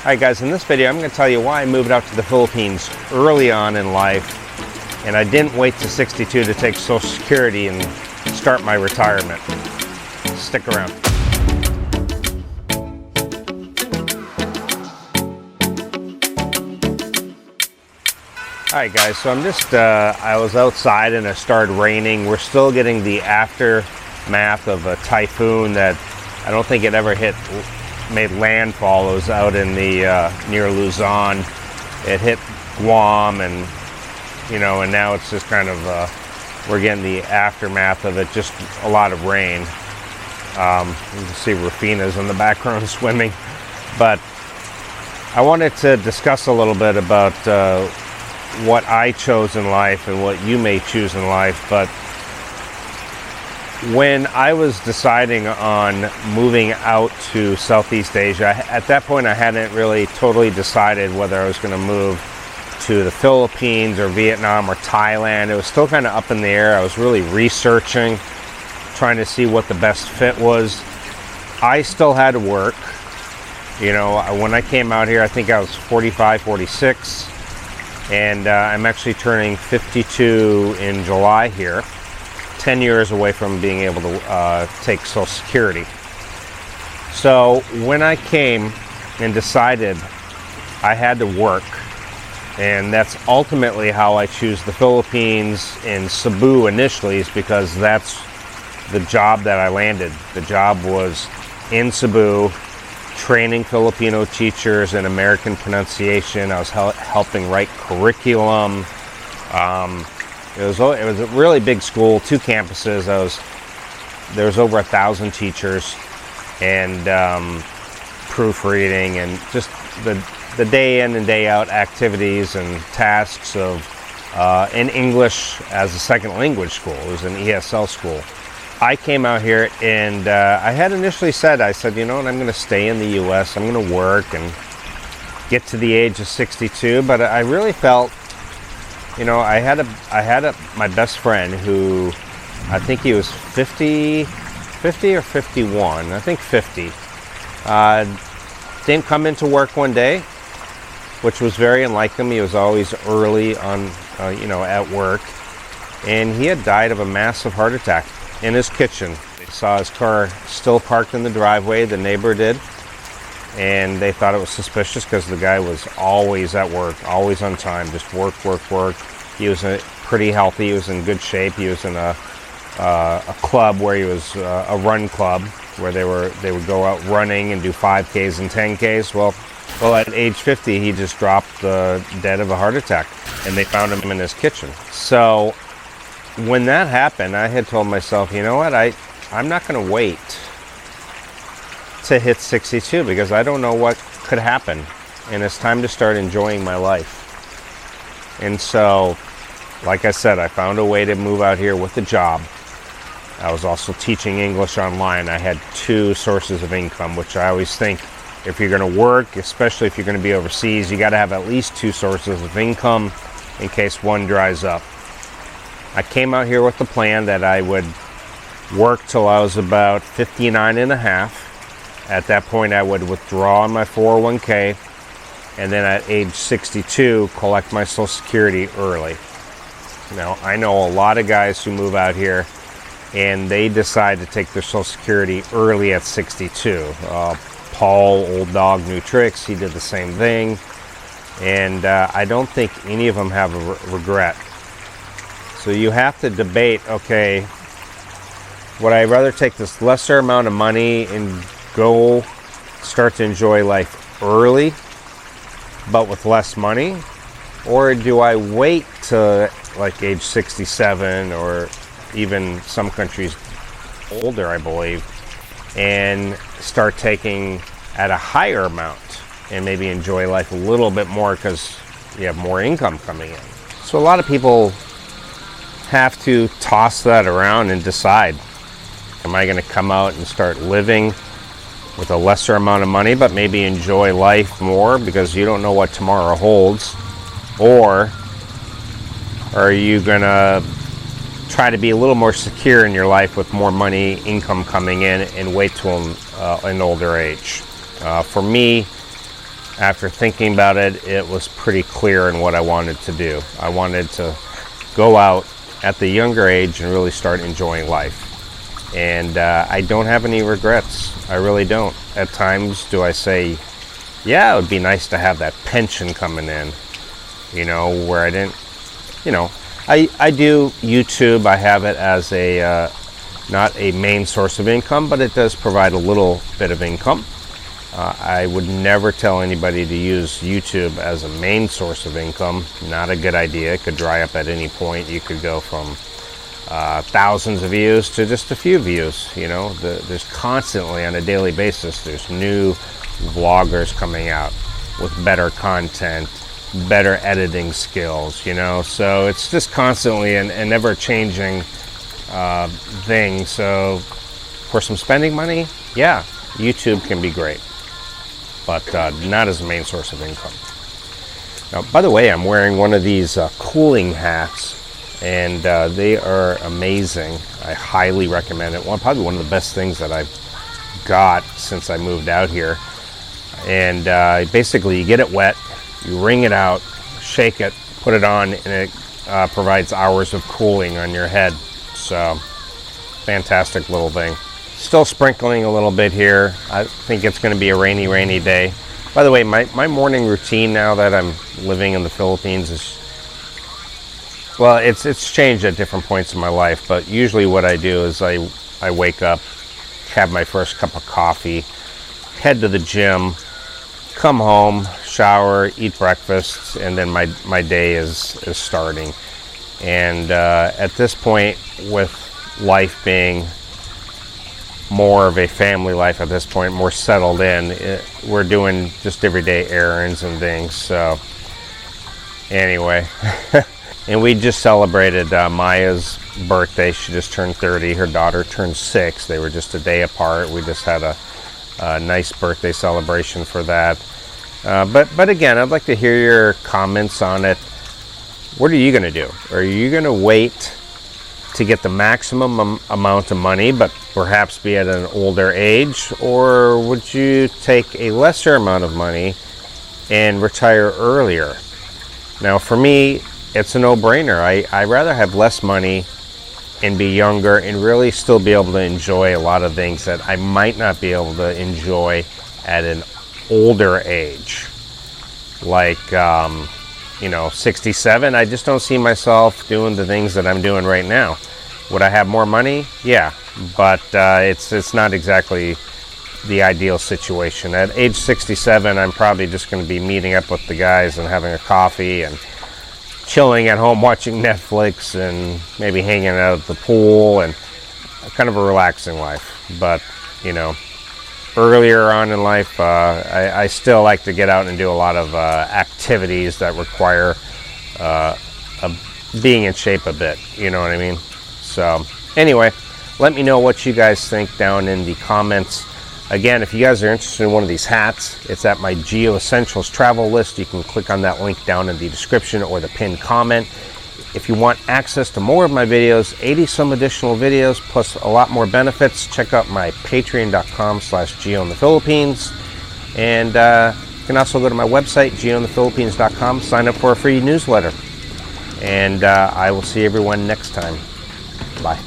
Hi guys, in this video I'm going to tell you why I moved out to the Philippines early on in life, and I didn't wait to 62 to take Social Security and start my retirement. Stick around. Alright guys, so I'm just, I was outside and it started raining. We're still getting the aftermath of a typhoon that I don't think it ever made landfall. It was out in the near Luzon. It hit Guam, and and now it's just kind of we're getting the aftermath of it. Just a lot of rain. You can see Rufina's in the background swimming. But I wanted to discuss a little bit about what I chose in life and what you may choose in life. But when I was deciding on moving out to Southeast Asia, at that point I hadn't really totally decided whether I was going to move to the Philippines or Vietnam or Thailand. It was still kind of up in the air. I was really researching, trying to see what the best fit was. I still had to work. When I came out here, I think I was 45, 46, and I'm actually turning 52 in July here. 10 years away from being able to take Social Security. So when I came and decided I had to work, and that's ultimately how I choose the Philippines in Cebu initially, is because that's the job that I landed. The job was in Cebu, training Filipino teachers in American pronunciation. I was helping write curriculum. It was a really big school, 2 campuses. There was over 1,000 teachers, and proofreading, and just the day in and day out activities and tasks of in English as a second language school. It was an ESL school. I came out here, and I had initially said, you know what, I'm going to stay in the U.S. I'm going to work and get to the age of 62. But I really felt, I had my best friend who, I think he was 50 or 51, I think 50, didn't come into work one day, which was very unlike him. He was always early on, at work, and he had died of a massive heart attack in his kitchen. They saw his car still parked in the driveway, the neighbor did, and they thought it was suspicious because the guy was always at work, always on time, just work. He was pretty healthy. He was in good shape. He was in a club where he was a run club where they would go out running and do 5Ks and 10Ks. Well, at age 50, he just dropped dead of a heart attack, and they found him in his kitchen. So when that happened, I had told myself, you know what, I'm not going to wait to hit 62 because I don't know what could happen, and it's time to start enjoying my life. And so, like I said, I found a way to move out here with a job. I was also teaching English online. I had 2 sources of income, which I always think, if you're going to work, especially if you're going to be overseas, you got to have at least 2 sources of income in case one dries up. I came out here with the plan that I would work till I was about 59 and a half. At that point, I would withdraw on my 401k, and then at age 62, collect my Social Security early. Now, I know a lot of guys who move out here, and they decide to take their Social Security early at 62. Paul, Old Dog, New Tricks, he did the same thing, and I don't think any of them have a regret. So you have to debate, okay, would I rather take this lesser amount of money and go start to enjoy life early, but with less money? Or do I wait to like age 67, or even some countries older, I believe, and start taking at a higher amount and maybe enjoy life a little bit more because you have more income coming in? So a lot of people have to toss that around and decide, am I going to come out and start living with a lesser amount of money but maybe enjoy life more because you don't know what tomorrow holds? Or are you going to try to be a little more secure in your life with more money, income coming in, and wait till an older age? For me, after thinking about it, it was pretty clear in what I wanted to do. I wanted to go out at the younger age and really start enjoying life. And I don't have any regrets. I really don't. At times do I say, yeah, it would be nice to have that pension coming in, you know, where I didn't, you know, I do YouTube. I have it as a, not a main source of income, but it does provide a little bit of income. I would never tell anybody to use YouTube as a main source of income. Not a good idea. It could dry up at any point. You could go from thousands of views to just a few views. You know, there's constantly, on a daily basis, there's new vloggers coming out with better content, better editing skills, you know, so it's just constantly an ever-changing thing. So for some spending money, yeah, YouTube can be great, but not as a main source of income. Now, by the way, I'm wearing one of these cooling hats, and they are amazing. I highly recommend it. Probably one of the best things that I've got since I moved out here. And basically you get it wet, you wring it out, shake it, put it on, and it provides hours of cooling on your head. So, fantastic little thing. Still sprinkling a little bit here. I think it's going to be a rainy day. By the way, my morning routine now that I'm living in the Philippines is, well, it's changed at different points in my life, but usually what I do is I wake up, have my first cup of coffee, head to the gym, come home, shower, eat breakfast, and then my day is starting. And at this point, with life being more of a family life at this point, more settled in, we're doing just everyday errands and things. So anyway, and we just celebrated Maya's birthday. She just turned 30. Her daughter turned 6. They were just a day apart. We just had a nice birthday celebration for that. But again, I'd like to hear your comments on it. What are you going to do? Are you going to wait to get the maximum amount of money, but perhaps be at an older age? Or would you take a lesser amount of money and retire earlier? Now, for me, it's a no-brainer. I'd rather have less money and be younger and really still be able to enjoy a lot of things that I might not be able to enjoy at an older age. Like, 67, I just don't see myself doing the things that I'm doing right now. Would I have more money? Yeah, but it's not exactly the ideal situation. At age 67, I'm probably just going to be meeting up with the guys and having a coffee and chilling at home watching Netflix and maybe hanging out at the pool, and kind of a relaxing life. But, earlier on in life, I still like to get out and do a lot of activities that require being in shape a bit, you know what I mean? So anyway, let me know what you guys think down in the comments. Again, if you guys are interested in one of these hats, it's at my Geo Essentials travel list. You can click on that link down in the description or the pinned comment. If you want access to more of my videos, 80 some additional videos, plus a lot more benefits, check out my patreon.com/Geo in the Philippines. And you can also go to my website, geointhephilippines.com, sign up for a free newsletter. And I will see everyone next time. Bye.